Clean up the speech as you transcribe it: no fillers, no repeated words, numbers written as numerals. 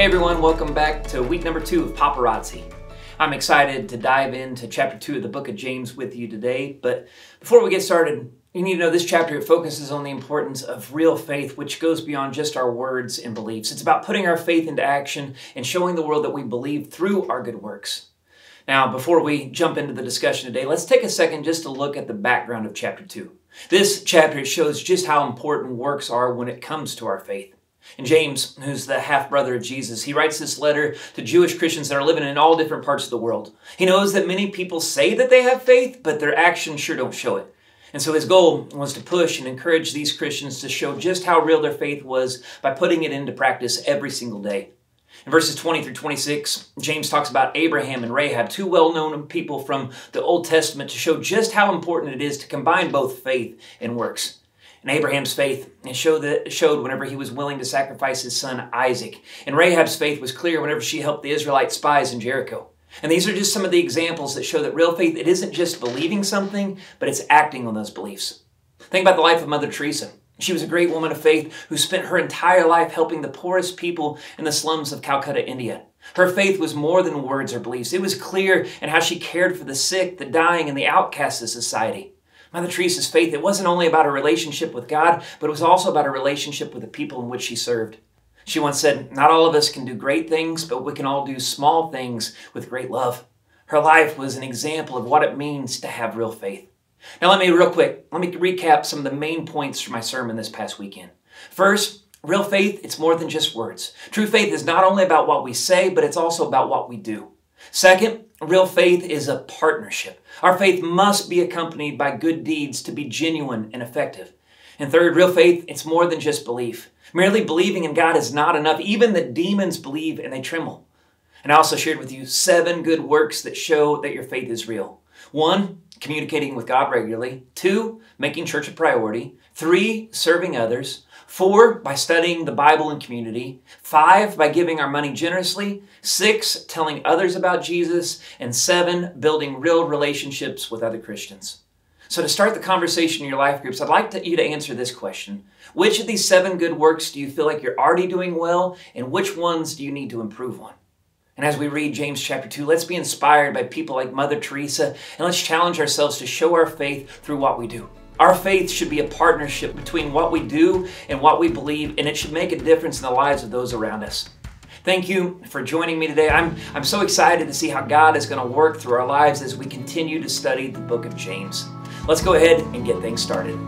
Hey everyone, welcome back to week number 2 of Paparazzi. I'm excited to dive into chapter 2 of the book of James with you today, but before we get started, you need to know this chapter focuses on the importance of real faith, which goes beyond just our words and beliefs. It's about putting our faith into action and showing the world that we believe through our good works. Now, before we jump into the discussion today, let's take a second just to look at the background of chapter 2. This chapter shows just how important works are when it comes to our faith. And James, who's the half-brother of Jesus, he writes this letter to Jewish Christians that are living in all different parts of the world. He knows that many people say that they have faith, but their actions sure don't show it. And so his goal was to push and encourage these Christians to show just how real their faith was by putting it into practice every single day. In verses 20 through 26, James talks about Abraham and Rahab, two well-known people from the Old Testament, to show just how important it is to combine both faith and works. And Abraham's faith showed whenever he was willing to sacrifice his son Isaac. And Rahab's faith was clear whenever she helped the Israelite spies in Jericho. And these are just some of the examples that show that real faith, it isn't just believing something, but it's acting on those beliefs. Think about the life of Mother Teresa. She was a great woman of faith who spent her entire life helping the poorest people in the slums of Calcutta, India. Her faith was more than words or beliefs. It was clear in how she cared for the sick, the dying, and the outcasts of society. Mother Teresa's faith, it wasn't only about a relationship with God, but it was also about a relationship with the people in which she served. She once said, "Not all of us can do great things, but we can all do small things with great love." Her life was an example of what it means to have real faith. Now let me recap some of the main points from my sermon this past weekend. First, real faith, it's more than just words. True faith is not only about what we say, but it's also about what we do. Second, real faith is a partnership. Our faith must be accompanied by good deeds to be genuine and effective. And third, real faith, it's more than just belief. Merely believing in God is not enough. Even the demons believe and they tremble. And I also shared with you 7 good works that show that your faith is real. 1, communicating with God regularly. 2, making church a priority. 3, serving others. 4, by studying the Bible in community. 5, by giving our money generously. 6, telling others about Jesus. And 7, building real relationships with other Christians. So to start the conversation in your life groups, I'd like you to answer this question. Which of these 7 good works do you feel like you're already doing well, and which ones do you need to improve on? And as we read James chapter 2, let's be inspired by people like Mother Teresa, and let's challenge ourselves to show our faith through what we do. Our faith should be a partnership between what we do and what we believe, and it should make a difference in the lives of those around us. Thank you for joining me today. I'm so excited to see how God is going to work through our lives as we continue to study the book of James. Let's go ahead and get things started.